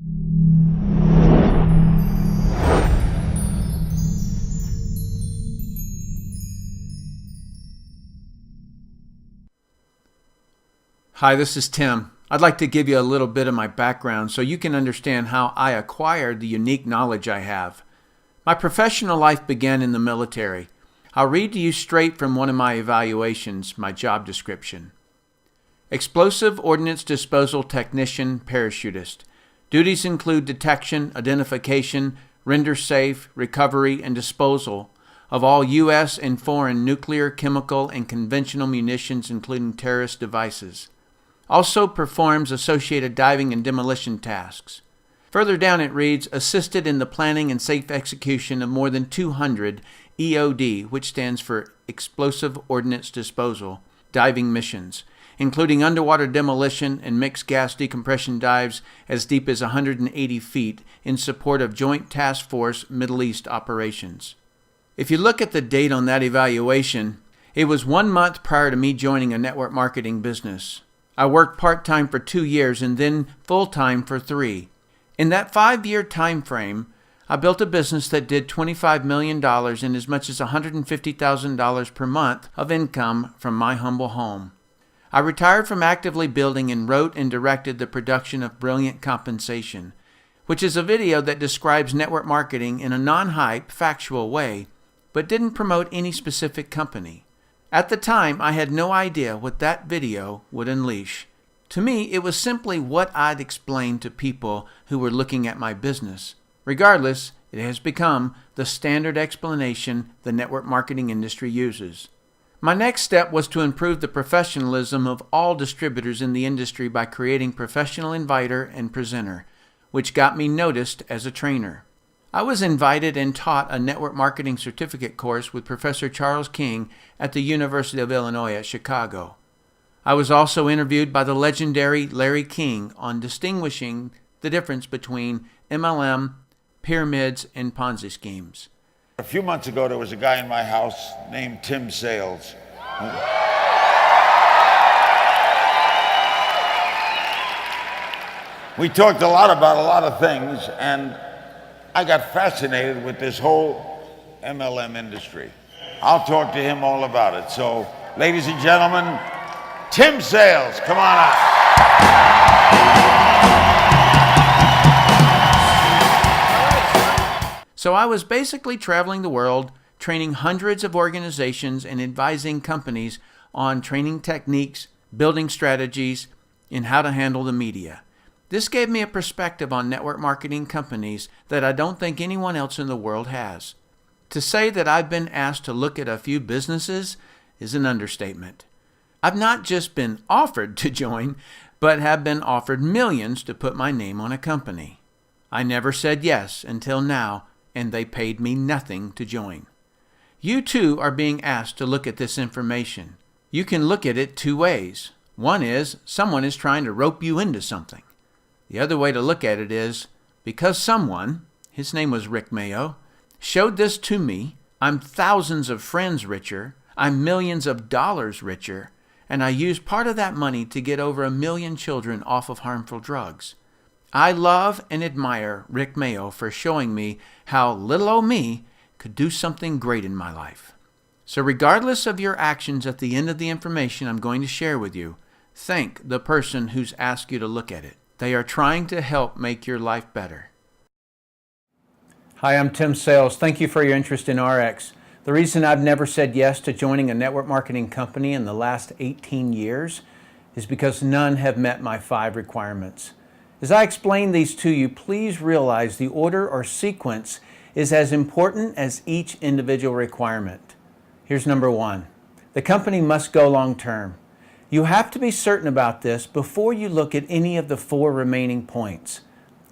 Hi, this is Tim. I'd like to give you a little bit of my background so you can understand how I acquired the unique knowledge I have. My professional life began in the military. I'll read to you straight from one of my evaluations, my job description. Explosive Ordnance Disposal Technician Parachutist. Duties include detection, identification, render safe, recovery, and disposal of all U.S. and foreign nuclear, chemical, and conventional munitions, including terrorist devices. Also performs associated diving and demolition tasks. Further down it reads, assisted in the planning and safe execution of more than 200 EOD, which stands for Explosive Ordnance Disposal, diving missions, including underwater demolition and mixed gas decompression dives as deep as 180 feet in support of Joint Task Force Middle East operations. If you look at the date on that evaluation, it was 1 month prior to me joining a network marketing business. I worked part-time for 2 years and then full-time for 3. In that 5-year time frame, I built a business that did $25 million and as much as $150,000 per month of income from my humble home. I retired from actively building and wrote and directed the production of Brilliant Compensation, which is a video that describes network marketing in a non-hype, factual way, but didn't promote any specific company. At the time, I had no idea what that video would unleash. To me, it was simply what I'd explain to people who were looking at my business. Regardless, it has become the standard explanation the network marketing industry uses. My next step was to improve the professionalism of all distributors in the industry by creating Professional Inviter and Presenter, which got me noticed as a trainer. I was invited and taught a network marketing certificate course with Professor Charles King at the University of Illinois at Chicago. I was also interviewed by the legendary Larry King on distinguishing the difference between MLM, pyramids, and Ponzi schemes. A few months ago, there was a guy in my house named Tim Sales. We talked a lot about a lot of things, and I got fascinated with this whole MLM industry. I'll talk to him all about it. So, ladies and gentlemen, Tim Sales, come on out. So I was basically traveling the world, training hundreds of organizations and advising companies on training techniques, building strategies, and how to handle the media. This gave me a perspective on network marketing companies that I don't think anyone else in the world has. To say that I've been asked to look at a few businesses is an understatement. I've not just been offered to join, but have been offered millions to put my name on a company. I never said yes until now, and they paid me nothing to join. You too are being asked to look at this information. You can look at it 2 ways. One is someone is trying to rope you into something. The other way to look at it is, because someone, his name was Rick Mayo, showed this to me, I'm thousands of friends richer, I'm millions of dollars richer, and I used part of that money to get over 1 million children off of harmful drugs. I love and admire Rick Mayo for showing me how little old me could do something great in my life. So regardless of your actions at the end of the information I'm going to share with you, thank the person who's asked you to look at it. They are trying to help make your life better. Hi, I'm Tim Sales. Thank you for your interest in ARIIX. The reason I've never said yes to joining a network marketing company in the last 18 years is because none have met my 5 requirements. As I explain these to you, please realize the order or sequence is as important as each individual requirement. Here's number 1. The company must go long term. You have to be certain about this before you look at any of the 4 remaining points.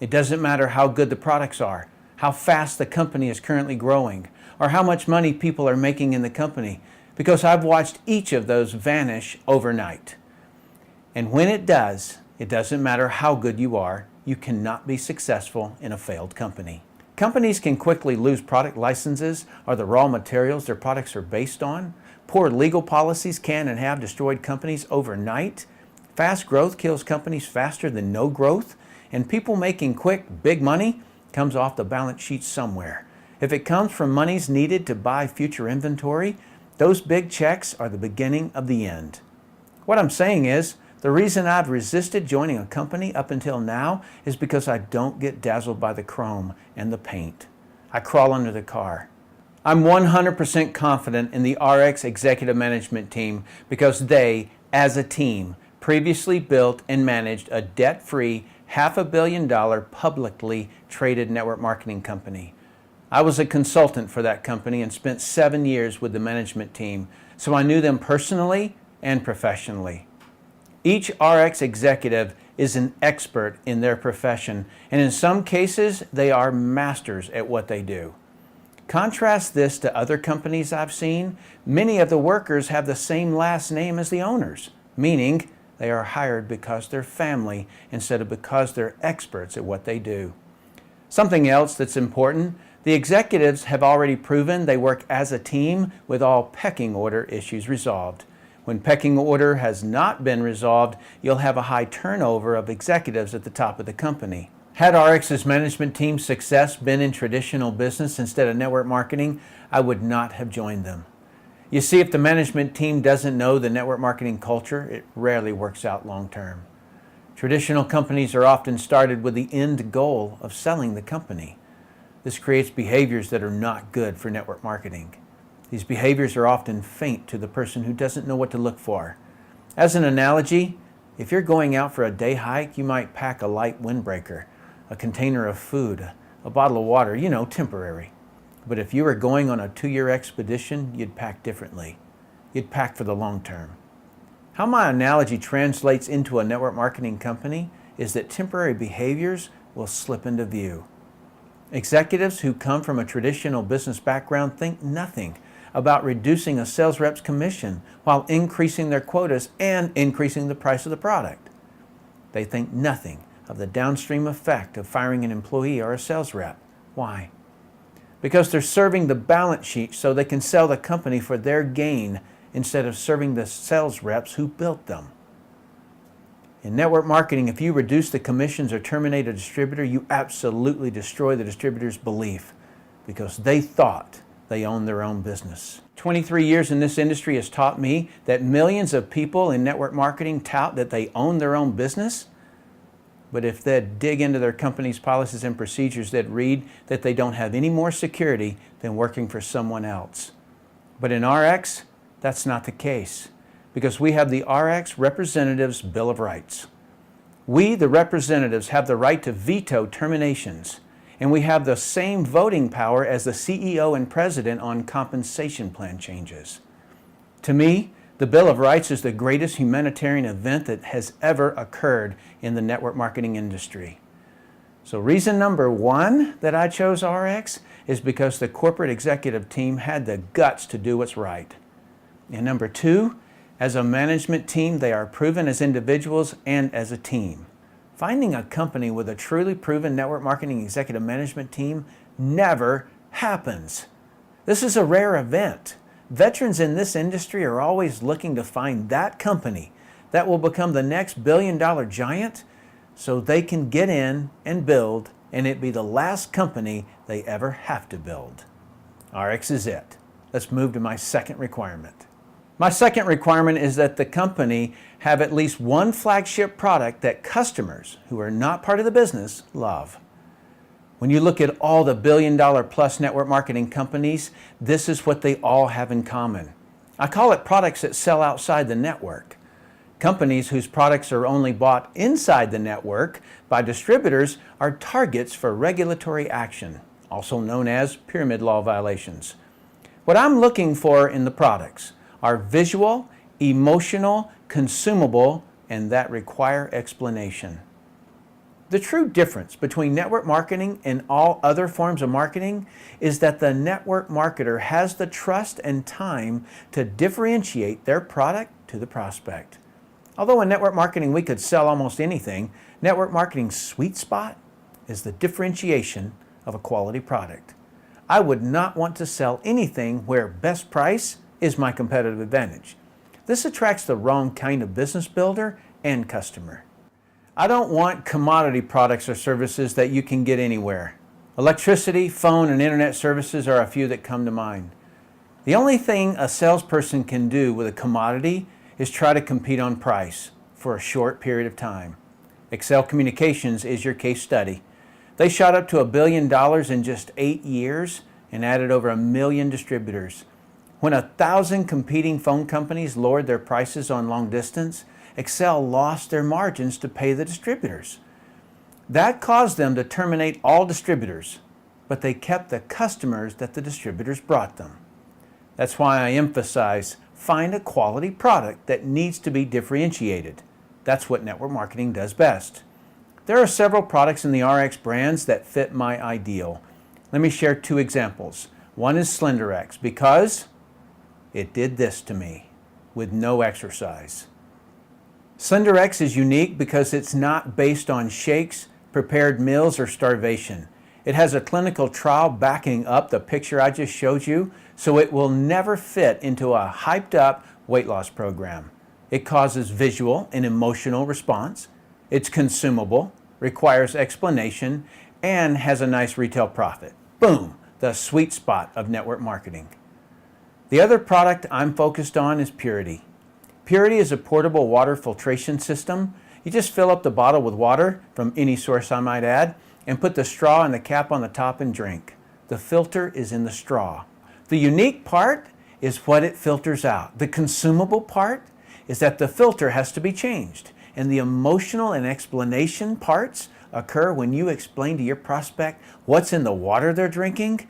It doesn't matter how good the products are, how fast the company is currently growing, or how much money people are making in the company, because I've watched each of those vanish overnight. And when it does, it doesn't matter how good you are, you cannot be successful in a failed company. Companies can quickly lose product licenses or the raw materials their products are based on. Poor legal policies can and have destroyed companies overnight. Fast growth kills companies faster than no growth. And people making quick, big money comes off the balance sheet somewhere. If it comes from monies needed to buy future inventory, those big checks are the beginning of the end. What I'm saying is, the reason I've resisted joining a company up until now is because I don't get dazzled by the chrome and the paint. I crawl under the car. I'm 100% confident in the ARIIX executive management team because they, as a team, previously built and managed a debt-free $500 million publicly traded network marketing company. I was a consultant for that company and spent 7 years with the management team, so I knew them personally and professionally. Each ARIIX executive is an expert in their profession, and in some cases, they are masters at what they do. Contrast this to other companies I've seen. Many of the workers have the same last name as the owners, meaning they are hired because they're family instead of because they're experts at what they do. Something else that's important, the executives have already proven they work as a team with all pecking order issues resolved. When pecking order has not been resolved, you'll have a high turnover of executives at the top of the company. Had ARIIX's management team's success been in traditional business instead of network marketing, I would not have joined them. You see, if the management team doesn't know the network marketing culture, it rarely works out long term. Traditional companies are often started with the end goal of selling the company. This creates behaviors that are not good for network marketing. These behaviors are often faint to the person who doesn't know what to look for. As an analogy, if you're going out for a day hike, you might pack a light windbreaker, a container of food, a bottle of water, temporary. But if you were going on a 2-year expedition, you'd pack differently. You'd pack for the long term. How my analogy translates into a network marketing company is that temporary behaviors will slip into view. Executives who come from a traditional business background think nothing about reducing a sales rep's commission while increasing their quotas and increasing the price of the product. They think nothing of the downstream effect of firing an employee or a sales rep. Why? Because they're serving the balance sheet so they can sell the company for their gain instead of serving the sales reps who built them. In network marketing, if you reduce the commissions or terminate a distributor, you absolutely destroy the distributor's belief because they thought they owned their own business. 23 years in this industry has taught me that millions of people in network marketing tout that they own their own business. But if they'd dig into their company's policies and procedures, they'd read that they don't have any more security than working for someone else. But in ARIIX, that's not the case, because we have the ARIIX Representatives' Bill of Rights. We, the representatives, have the right to veto terminations, and we have the same voting power as the CEO and president on compensation plan changes. To me, the Bill of Rights is the greatest humanitarian event that has ever occurred in the network marketing industry. So reason number one that I chose ARIIX is because the corporate executive team had the guts to do what's right. And number two, as a management team, they are proven as individuals and as a team. Finding a company with a truly proven network marketing executive management team never happens. This is a rare event. Veterans in this industry are always looking to find that company that will become the next billion-dollar giant so they can get in and build, and it be the last company they ever have to build. ARIIX is it. Let's move to my second requirement. My second requirement is that the company have at least one flagship product that customers who are not part of the business love. When you look at all the billion-dollar-plus network marketing companies, this is what they all have in common. I call it products that sell outside the network. Companies whose products are only bought inside the network by distributors are targets for regulatory action, also known as pyramid law violations. What I'm looking for in the products are visual, emotional, consumable, and that require explanation. The true difference between network marketing and all other forms of marketing is that the network marketer has the trust and time to differentiate their product to the prospect. Although in network marketing we could sell almost anything, network marketing's sweet spot is the differentiation of a quality product. I would not want to sell anything where best price is my competitive advantage. This attracts the wrong kind of business builder and customer. I don't want commodity products or services that you can get anywhere. Electricity, phone, and internet services are a few that come to mind. The only thing a salesperson can do with a commodity is try to compete on price for a short period of time. Excel Communications is your case study. They shot up to $1 billion in just 8 years and added over 1 million distributors. When 1,000 competing phone companies lowered their prices on long distance, Excel lost their margins to pay the distributors. That caused them to terminate all distributors, but they kept the customers that the distributors brought them. That's why I emphasize find a quality product that needs to be differentiated. That's what network marketing does best. There are several products in the ARIIX brands that fit my ideal. Let me share 2 examples. One is SlenderX because it did this to me with no exercise. SlenderX is unique because it's not based on shakes, prepared meals, or starvation. It has a clinical trial backing up the picture I just showed you, so it will never fit into a hyped up weight loss program. It causes visual and emotional response. It's consumable, requires explanation, and has a nice retail profit. Boom, the sweet spot of network marketing. The other product I'm focused on is Purity. Purity is a portable water filtration system. You just fill up the bottle with water, from any source I might add, and put the straw and the cap on the top and drink. The filter is in the straw. The unique part is what it filters out. The consumable part is that the filter has to be changed. And the emotional and explanation parts occur when you explain to your prospect what's in the water they're drinking.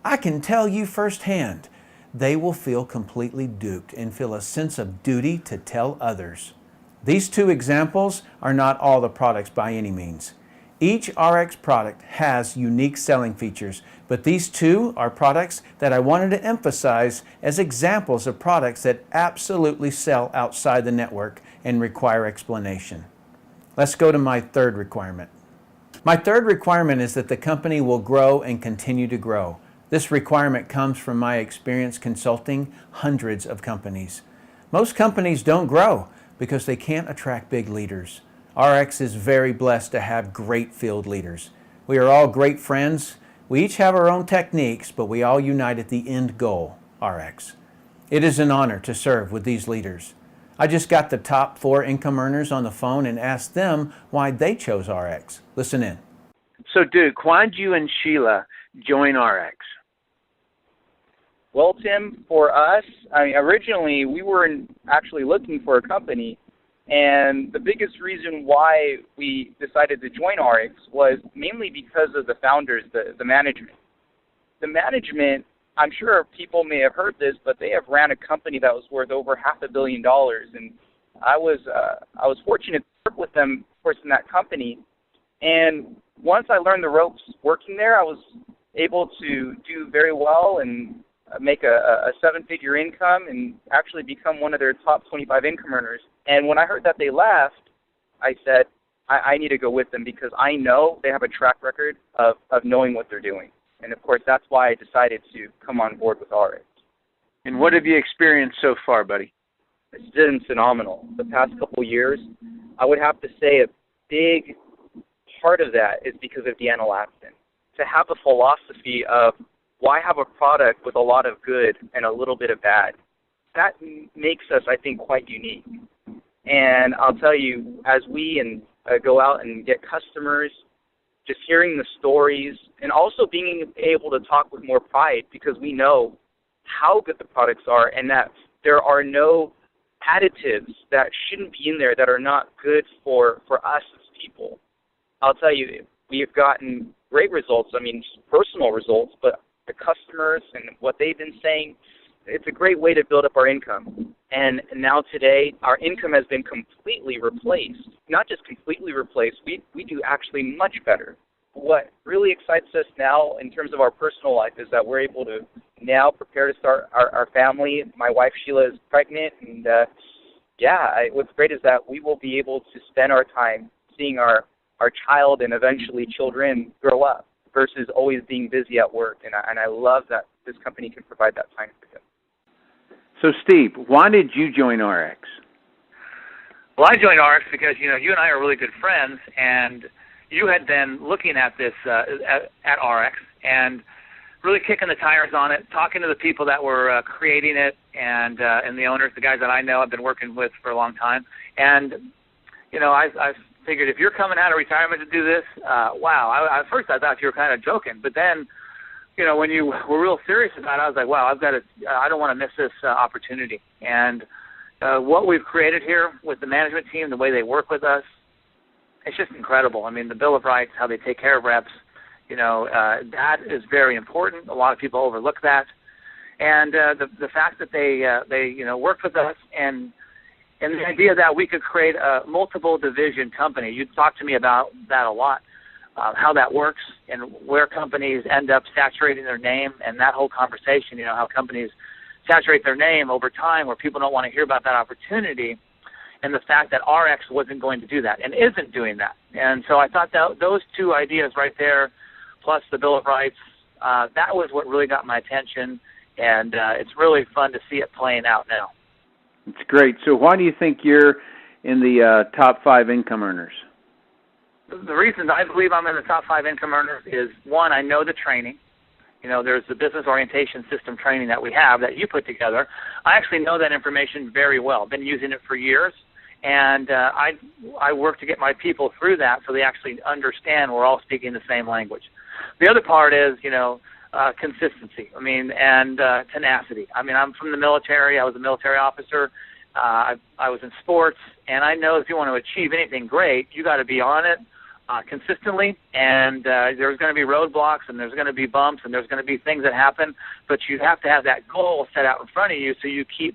I can tell you firsthand, they will feel completely duped and feel a sense of duty to tell others. These 2 examples are not all the products by any means. Each ARIIX product has unique selling features, but these 2 are products that I wanted to emphasize as examples of products that absolutely sell outside the network and require explanation. Let's go to my 3rd requirement. My 3rd requirement is that the company will grow and continue to grow. This requirement comes from my experience consulting hundreds of companies. Most companies don't grow because they can't attract big leaders. ARIIX is very blessed to have great field leaders. We are all great friends. We each have our own techniques, but we all unite at the end goal, ARIIX. It is an honor to serve with these leaders. I just got the top 4 income earners on the phone and asked them why they chose ARIIX. Listen in. So, Duke, why did you and Sheila join ARIIX? Well, Tim, for us, originally we were actually looking for a company, and the biggest reason why we decided to join ARIIX was mainly because of the founders, the management. The management, I'm sure people may have heard this, but they have ran a company that was worth over $500 million, and I was fortunate to work with them, of course, in that company. And once I learned the ropes working there, I was able to do very well and make a 7-figure income and actually become one of their top 25 income earners. And when I heard that they left, I said, I need to go with them because I know they have a track record of knowing what they're doing. And, of course, that's why I decided to come on board with ARIIX. And what have you experienced so far, buddy? It's been phenomenal. The past couple years, I would have to say a big part of that is because of Deanna Laxton. To have a philosophy of why have a product with a lot of good and a little bit of bad, that makes us, I think, quite unique. And I'll tell you, as we go out and get customers, just hearing the stories, and also being able to talk with more pride because we know how good the products are and that there are no additives that shouldn't be in there that are not good for us as people. I'll tell you, we have gotten great results, personal results, but the customers and what they've been saying, it's a great way to build up our income. And now today, our income has been completely replaced. Not just completely replaced, we do actually much better. What really excites us now in terms of our personal life is that we're able to now prepare to start our family. My wife, Sheila, is pregnant. And, what's great is that we will be able to spend our time seeing our child and eventually children grow up versus always being busy at work. And I love that this company can provide that time for them. So, Steve, why did you join ARIIX? Well, I joined ARIIX because, you and I are really good friends, and you had been looking at this at ARIIX and really kicking the tires on it, talking to the people that were creating it and the owners, the guys that I know I've been working with for a long time. And, I figured if you're coming out of retirement to do this, wow. At first I thought you were kind of joking, but then, when you were real serious about it, I was like, wow, I don't want to miss this opportunity. And what we've created here with the management team, the way they work with us, it's just incredible. I mean, the Bill of Rights, how they take care of reps, that is very important. A lot of people overlook that. And the fact that they worked with us and the idea that we could create a multiple division company. You talked to me about that a lot, how that works and where companies end up saturating their name and that whole conversation, how companies saturate their name over time where people don't want to hear about that opportunity, and the fact that ARIIX wasn't going to do that and isn't doing that. And so I thought that those two ideas right there, plus the Bill of Rights, that was what really got my attention, and it's really fun to see it playing out now. It's great. So why do you think you're in the top 5 income earners? The reason I believe I'm in the top 5 income earners is, one, I know the training. There's the business orientation system training that we have that you put together. I actually know that information very well. I've been using it for years, and I work to get my people through that so they actually understand we're all speaking the same language. The other part is, consistency, and tenacity. I'm from the military. I was a military officer. I was in sports, and I know if you want to achieve anything great, you got to be on it consistently, and there's going to be roadblocks, and there's going to be bumps, and there's going to be things that happen, but you have to have that goal set out in front of you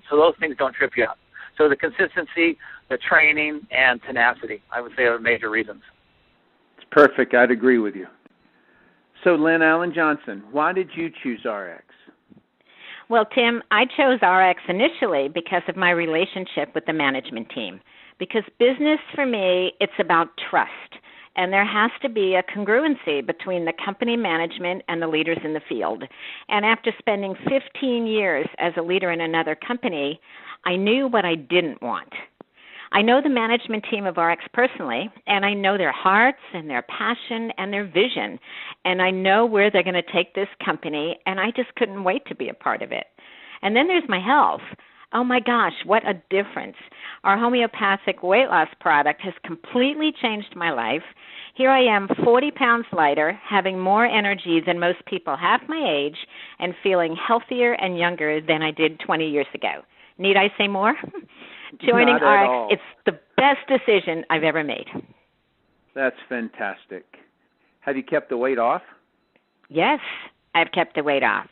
so those things don't trip you up. So the consistency, the training, and tenacity, I would say, are major reasons. It's perfect. I'd agree with you. So, Lynn Allen Johnson, why did you choose ARIIX? Well, Tim, I chose ARIIX initially because of my relationship with the management team. Because business, for me, it's about trust. And there has to be a congruency between the company management and the leaders in the field. And after spending 15 years as a leader in another company, I knew what I didn't want. I know the management team of ARIIX personally, and I know their hearts and their passion and their vision, and I know where they're going to take this company, and I just couldn't wait to be a part of it. And then there's my health. Oh my gosh, what a difference. Our homeopathic weight loss product has completely changed my life. Here I am, 40 pounds lighter, having more energy than most people half my age, and feeling healthier and younger than I did 20 years ago. Need I say more? Joining ARIIX, it's the best decision I've ever made. That's fantastic. Have you kept the weight off? Yes, I've kept the weight off.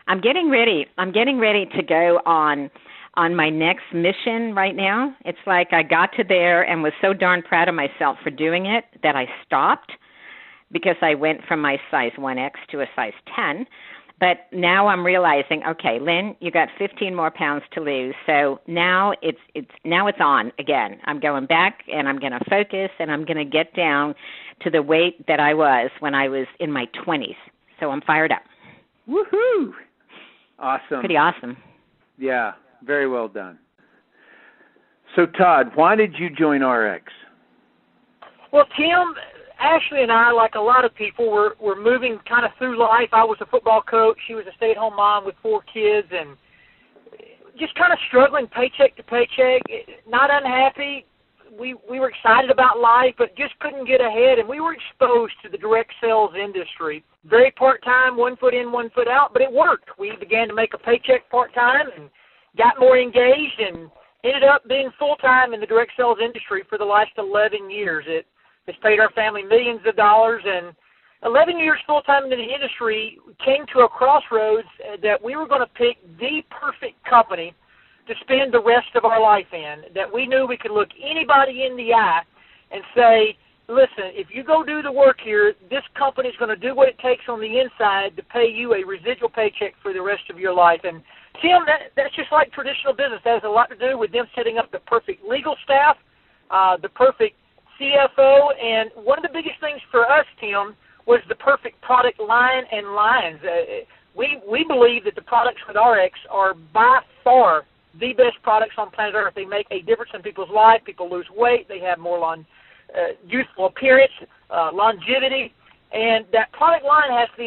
I'm getting ready to go on my next mission right now. It's like I got to there and was so darn proud of myself for doing it that I stopped because I went from my size 1X to a size 10. But now I'm realizing, okay, Lynn, you got 15 more pounds to lose. So now it's on again. I'm going back and I'm going to focus and I'm going to get down to the weight that I was when I was in my 20s. So I'm fired up. Woohoo! Awesome. Pretty awesome. Yeah, very well done. So Todd, why did you join ARIIX? Well, Tim, Ashley and I, like a lot of people, were moving kind of through life. I was a football coach. She was a stay-at-home mom with 4 kids, and just kind of struggling paycheck to paycheck, not unhappy. We were excited about life, but just couldn't get ahead, and we were exposed to the direct sales industry. Very part-time, 1 foot in, 1 foot out, but it worked. We began to make a paycheck part-time and got more engaged and ended up being full-time in the direct sales industry for the last 11 years. It's paid our family millions of dollars, and 11 years full-time in the industry came to a crossroads that we were going to pick the perfect company to spend the rest of our life in, that we knew we could look anybody in the eye and say, listen, if you go do the work here, this company's going to do what it takes on the inside to pay you a residual paycheck for the rest of your life. And Tim, that's just like traditional business. That has a lot to do with them setting up the perfect legal staff, the perfect CFO, and one of the biggest things for us, Tim, was the perfect product line and lines. We believe that the products with ARIIX are by far the best products on planet Earth. They make a difference in people's life. People lose weight. They have more youthful appearance, longevity, and that product line has to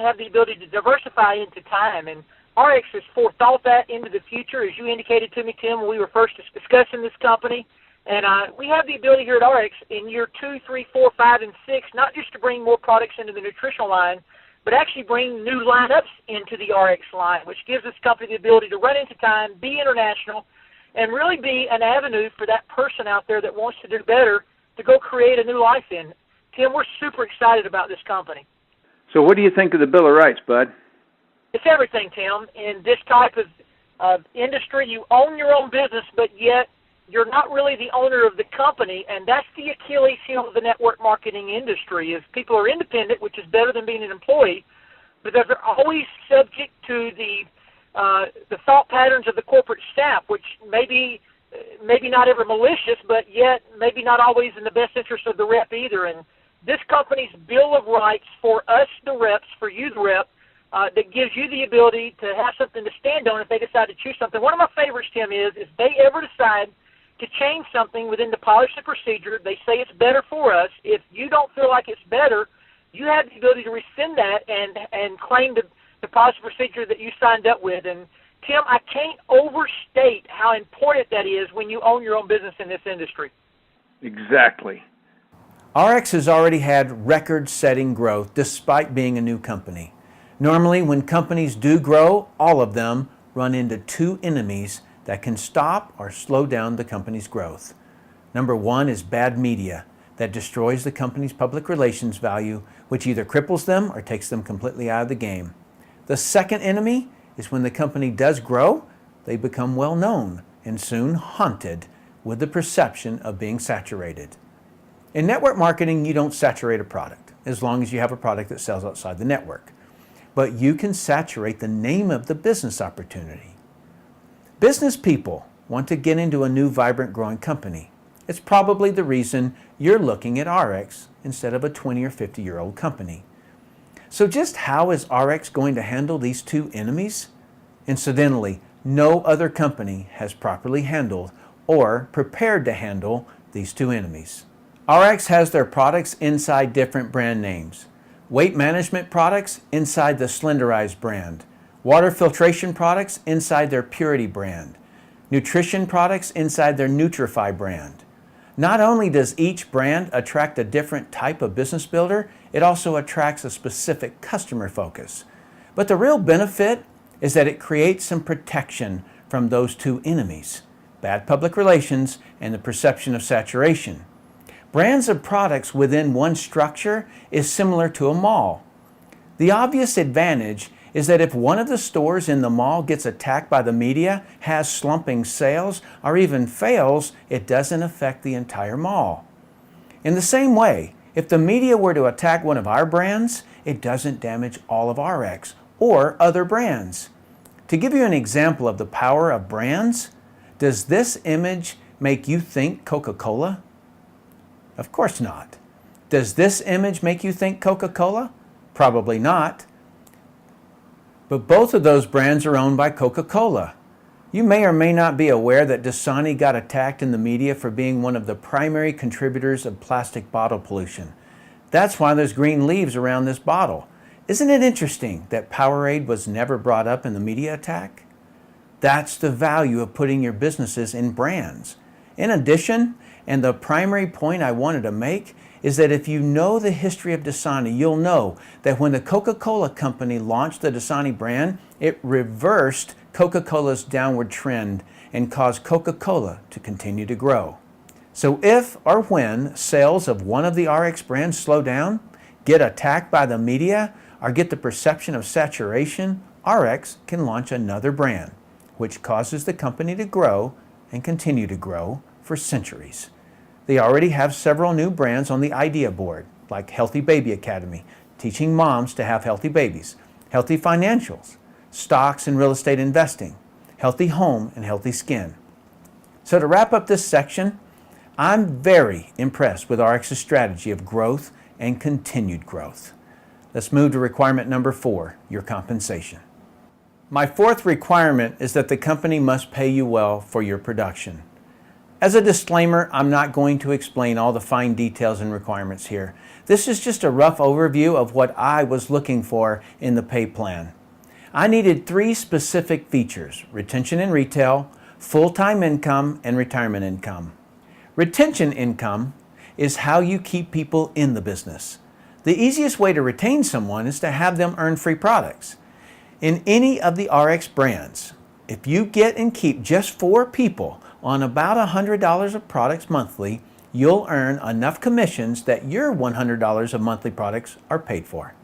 have the ability to diversify into time. And ARIIX has forethought that into the future, as you indicated to me, Tim, when we were first discussing this company. And we have the ability here at ARIIX in year 2, 3, 4, 5, and 6, not just to bring more products into the nutritional line, but actually bring new lineups into the ARIIX line, which gives this company the ability to run into time, be international, and really be an avenue for that person out there that wants to do better to go create a new life in. Tim, we're super excited about this company. So what do you think of the Bill of Rights, Bud? It's everything, Tim. In this type of industry, you own your own business, but yet you're not really the owner of the company, and that's the Achilles heel of the network marketing industry, is people are independent, which is better than being an employee, but they're always subject to the thought patterns of the corporate staff, which maybe not ever malicious, but yet maybe not always in the best interest of the rep either. And this company's Bill of Rights for us, the reps, for you, the rep, that gives you the ability to have something to stand on if they decide to choose something. One of my favorites, Tim, is if they ever decide to change something within the policy procedure, they say it's better for us. If you don't feel like it's better, you have the ability to rescind that and claim the policy procedure that you signed up with. And Tim, I can't overstate how important that is when you own your own business in this industry. Exactly. ARIIX has already had record-setting growth despite being a new company. Normally, when companies do grow, all of them run into two enemies that can stop or slow down the company's growth. Number one is bad media that destroys the company's public relations value, which either cripples them or takes them completely out of the game. The second enemy is when the company does grow, they become well known and soon haunted with the perception of being saturated. In network marketing, you don't saturate a product as long as you have a product that sells outside the network. But you can saturate the name of the business opportunity. Business people want to get into a new, vibrant, growing company. It's probably the reason you're looking at ARIIX instead of a 20 or 50-year-old company. So just how is ARIIX going to handle these two enemies? Incidentally, no other company has properly handled or prepared to handle these two enemies. ARIIX has their products inside different brand names. Weight management products inside the Slenderize brand. Water filtration products inside their Purity brand. Nutrition products inside their Nutrify brand. Not only does each brand attract a different type of business builder, it also attracts a specific customer focus. But the real benefit is that it creates some protection from those two enemies, bad public relations and the perception of saturation. Brands of products within one structure is similar to a mall. The obvious advantage is that if one of the stores in the mall gets attacked by the media, has slumping sales, or even fails, it doesn't affect the entire mall. In the same way, if the media were to attack one of our brands, it doesn't damage all of ARIIX or other brands. To give you an example of the power of brands, does this image make you think Coca-Cola? Of course not. Does this image make you think Coca-Cola? Probably not. But both of those brands are owned by Coca-Cola. You may or may not be aware that Dasani got attacked in the media for being one of the primary contributors of plastic bottle pollution. That's why there's green leaves around this bottle. Isn't it interesting that Powerade was never brought up in the media attack? That's the value of putting your businesses in brands. In addition, and the primary point I wanted to make, is that if you know the history of Dasani, you'll know that when the Coca-Cola company launched the Dasani brand, it reversed Coca-Cola's downward trend and caused Coca-Cola to continue to grow. So if or when sales of one of the ARIIX brands slow down, get attacked by the media, or get the perception of saturation, ARIIX can launch another brand, which causes the company to grow and continue to grow for centuries. They already have several new brands on the idea board, like Healthy Baby Academy, teaching moms to have healthy babies, Healthy Financials, stocks and real estate investing, Healthy Home, and Healthy Skin. So to wrap up this section, I'm very impressed with ARIIX's strategy of growth and continued growth. Let's move to requirement number 4, your compensation. My fourth requirement is that the company must pay you well for your production. As a disclaimer, I'm not going to explain all the fine details and requirements here. This is just a rough overview of what I was looking for in the pay plan. I needed 3 specific features: retention in retail, full-time income, and retirement income. Retention income is how you keep people in the business. The easiest way to retain someone is to have them earn free products. In any of the ARIIX brands, if you get and keep just 4 people on about $100 of products monthly, you'll earn enough commissions that your $100 of monthly products are paid for.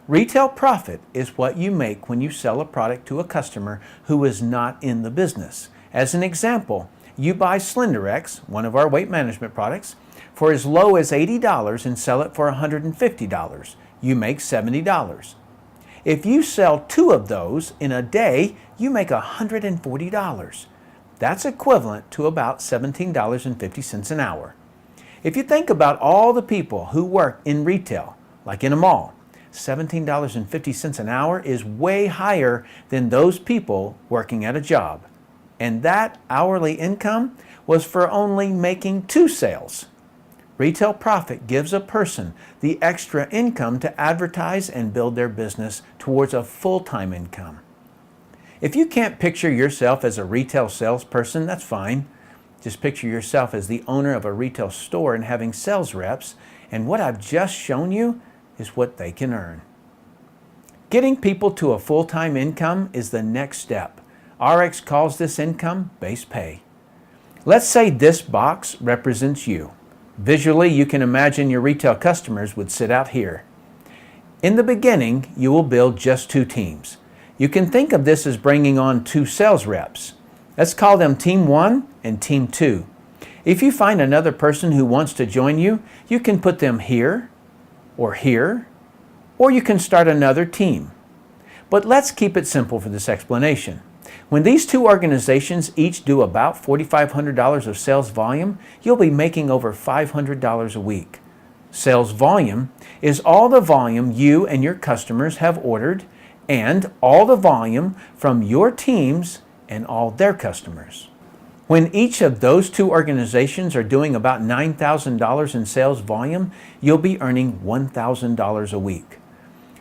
Retail profit is what you make when you sell a product to a customer who is not in the business. As an example, you buy SlenderX, one of our weight management products, for as low as $80 and sell it for $150. You make $70. If you sell 2 of those in a day, you make $140. That's equivalent to about $17.50 an hour. If you think about all the people who work in retail, like in a mall, $17.50 an hour is way higher than those people working at a job. And that hourly income was for only making 2 sales. Retail profit gives a person the extra income to advertise and build their business towards a full-time income. If you can't picture yourself as a retail salesperson, that's fine. Just picture yourself as the owner of a retail store and having sales reps, and what I've just shown you is what they can earn. Getting people to a full-time income is the next step. ARIIX calls this income base pay. Let's say this box represents you. Visually, you can imagine your retail customers would sit out here. In the beginning, you will build just 2 teams. You can think of this as bringing on 2 sales reps. Let's call them Team 1 and Team 2. If you find another person who wants to join you, you can put them here, or you can start another team. But let's keep it simple for this explanation. When these 2 organizations each do about $4,500 of sales volume, you'll be making over $500 a week. Sales volume is all the volume you and your customers have ordered and all the volume from your teams and all their customers. When each of those 2 organizations are doing about $9,000 in sales volume, you'll be earning $1,000 a week.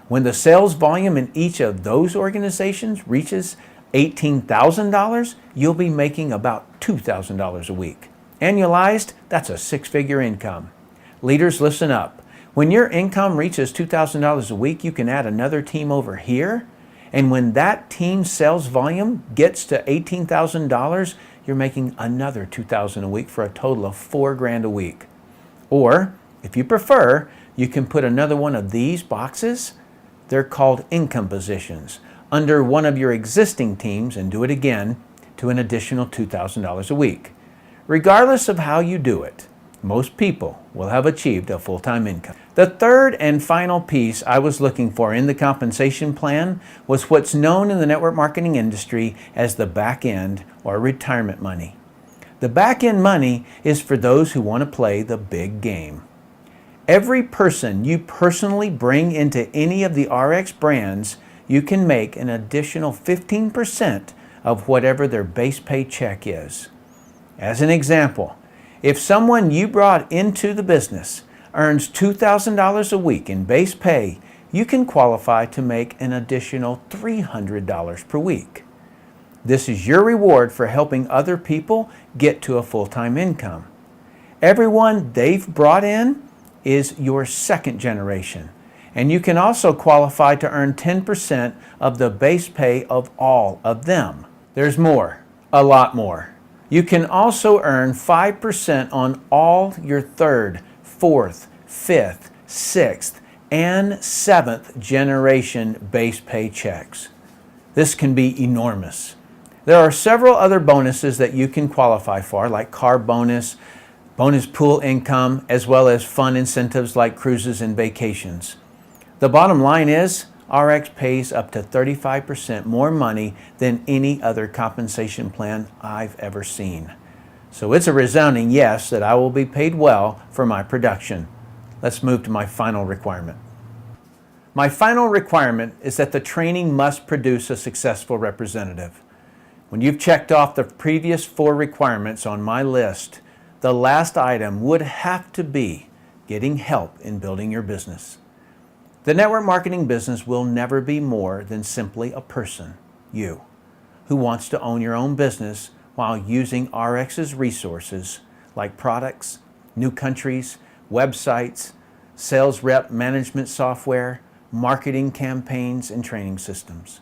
When the sales volume in each of those organizations reaches $18,000, you'll be making about $2,000 a week. Annualized, that's a 6-figure income. Leaders, listen up. When your income reaches $2,000 a week, you can add another team over here. And when that team's sales volume gets to $18,000, you're making another $2,000 a week for a total of $4,000 a week. Or, if you prefer, you can put another one of these boxes. They're called income positions under one of your existing teams and do it again to an additional $2,000 a week. Regardless of how you do it, most people will have achieved a full-time income. The third and final piece I was looking for in the compensation plan was what's known in the network marketing industry as the back end or retirement money. The back end money is for those who want to play the big game. Every person you personally bring into any of the ARIIX brands, you can make an additional 15% of whatever their base pay check is. As an example, if someone you brought into the business earns $2,000 a week in base pay, you can qualify to make an additional $300 per week. This is your reward for helping other people get to a full-time income. Everyone they've brought in is your second generation, and you can also qualify to earn 10% of the base pay of all of them. There's more, a lot more. You can also earn 5% on all your 3rd, 4th, 5th, 6th, and 7th generation base pay checks. This can be enormous. There are several other bonuses that you can qualify for, like car bonus, bonus pool income, as well as fun incentives like cruises and vacations. The bottom line is, ARIIX pays up to 35% more money than any other compensation plan I've ever seen. So it's a resounding yes that I will be paid well for my production. Let's move to my final requirement. My final requirement is that the training must produce a successful representative. When you've checked off the previous 4 requirements on my list, the last item would have to be getting help in building your business. The network marketing business will never be more than simply a person, you, who wants to own your own business while using ARIIX's resources like products, new countries, websites, sales rep management software, marketing campaigns, and training systems.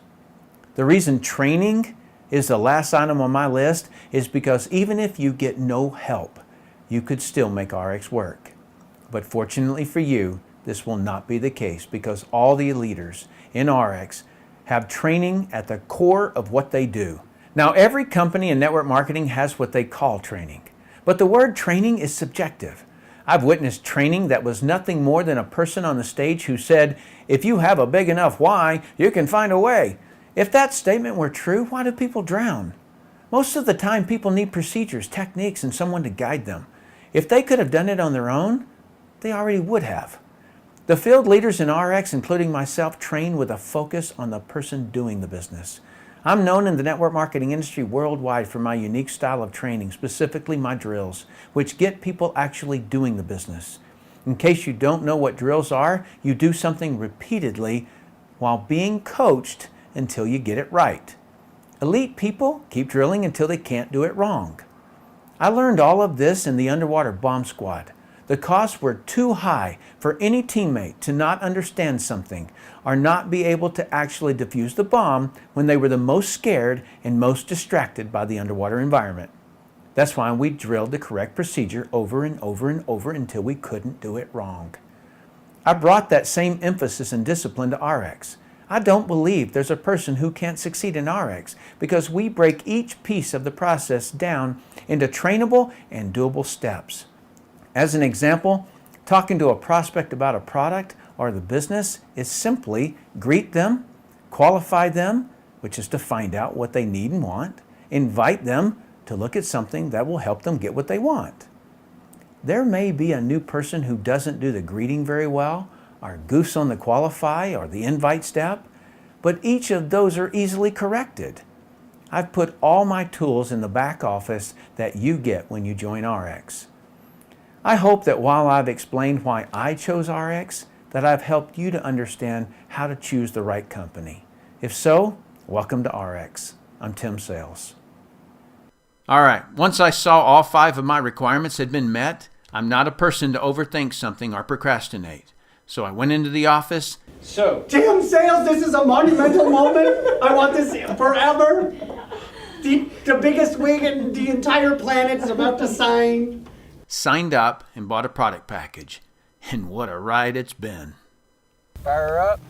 The reason training is the last item on my list is because even if you get no help, you could still make ARIIX work. But fortunately for you, this will not be the case because all the leaders in ARIIX have training at the core of what they do. Now, every company in network marketing has what they call training, but the word training is subjective. I've witnessed training that was nothing more than a person on the stage who said, "If you have a big enough why, you can find a way." If that statement were true, why do people drown? Most of the time, people need procedures, techniques, and someone to guide them. If they could have done it on their own, they already would have. The field leaders in ARIIX, including myself, train with a focus on the person doing the business. I'm known in the network marketing industry worldwide for my unique style of training, specifically my drills, which get people actually doing the business. In case you don't know what drills are, you do something repeatedly while being coached until you get it right. Elite people keep drilling until they can't do it wrong. I learned all of this in the underwater bomb squad. The costs were too high for any teammate to not understand something or not be able to actually defuse the bomb when they were the most scared and most distracted by the underwater environment. That's why we drilled the correct procedure over and over and over until we couldn't do it wrong. I brought that same emphasis and discipline to ARIIX. I don't believe there's a person who can't succeed in ARIIX because we break each piece of the process down into trainable and doable steps. As an example, talking to a prospect about a product or the business is simply greet them, qualify them, which is to find out what they need and want, invite them to look at something that will help them get what they want. There may be a new person who doesn't do the greeting very well, or goofs on the qualify or the invite step, but each of those are easily corrected. I've put all my tools in the back office that you get when you join ARIIX. I hope that while I've explained why I chose ARIIX, that I've helped you to understand how to choose the right company. If so, welcome to ARIIX. I'm Tim Sales. All right, once I saw all 5 of my requirements had been met, I'm not a person to overthink something or procrastinate. So I went into the office. So, Tim Sales, this is a monumental moment. I want this forever. The biggest wig in the entire planet is about to sign. Signed up and bought a product package. And what a ride it's been. Fire up.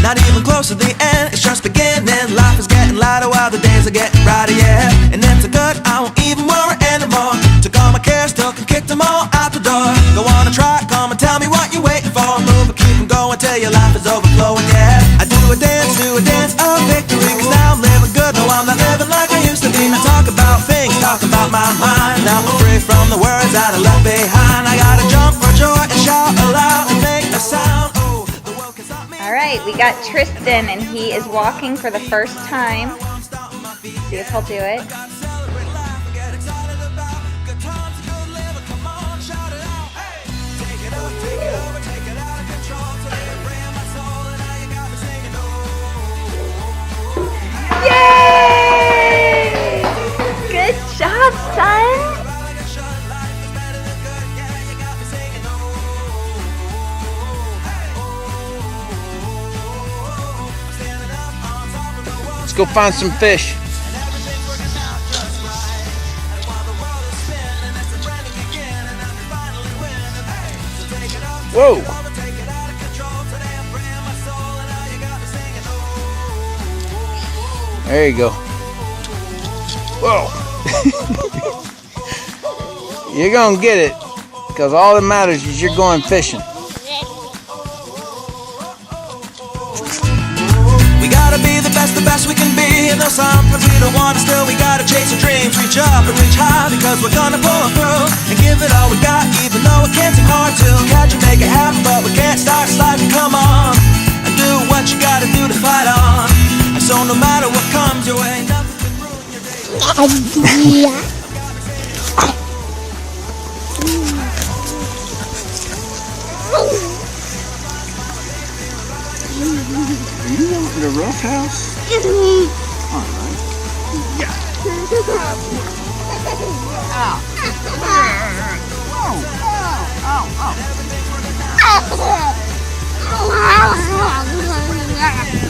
Not even close to the end, it's just beginning. Life is getting lighter while the days are getting brighter, yeah. And it's a good, I won't even worry anymore. Took all my cares, took and kicked them all out the door. Go on and try, come and tell me what you're waiting for. Move and keep them going till your life is overflowing, yeah. I do a dance of victory, cause now I'm living good, no I'm not living like I used to be. Now talk about things, talk about my mind. Now I'm free from the words that I left behind. I gotta jump for joy and shout aloud and make a sound. All right, we got Tristan, and he is walking for the first time. See if he'll do it. Yay! Good job, son! Go find some fish. Whoa. There you go. Whoa. You're gonna get it, because all that matters is you're going fishing. We gotta be the best we can be. And though sometimes we don't want to, still we gotta chase our dreams. Reach up and reach high, because we're gonna pull through and give it all we got, even though it can seem hard to catch and make it happen. But we can't start sliding, come on, and do what you gotta do to fight on. And so no matter what comes your way, nothing can ruin your day. Are you wanting the rough house? All right. Yeah. Ow. Ow. Ow. Ow. Ow.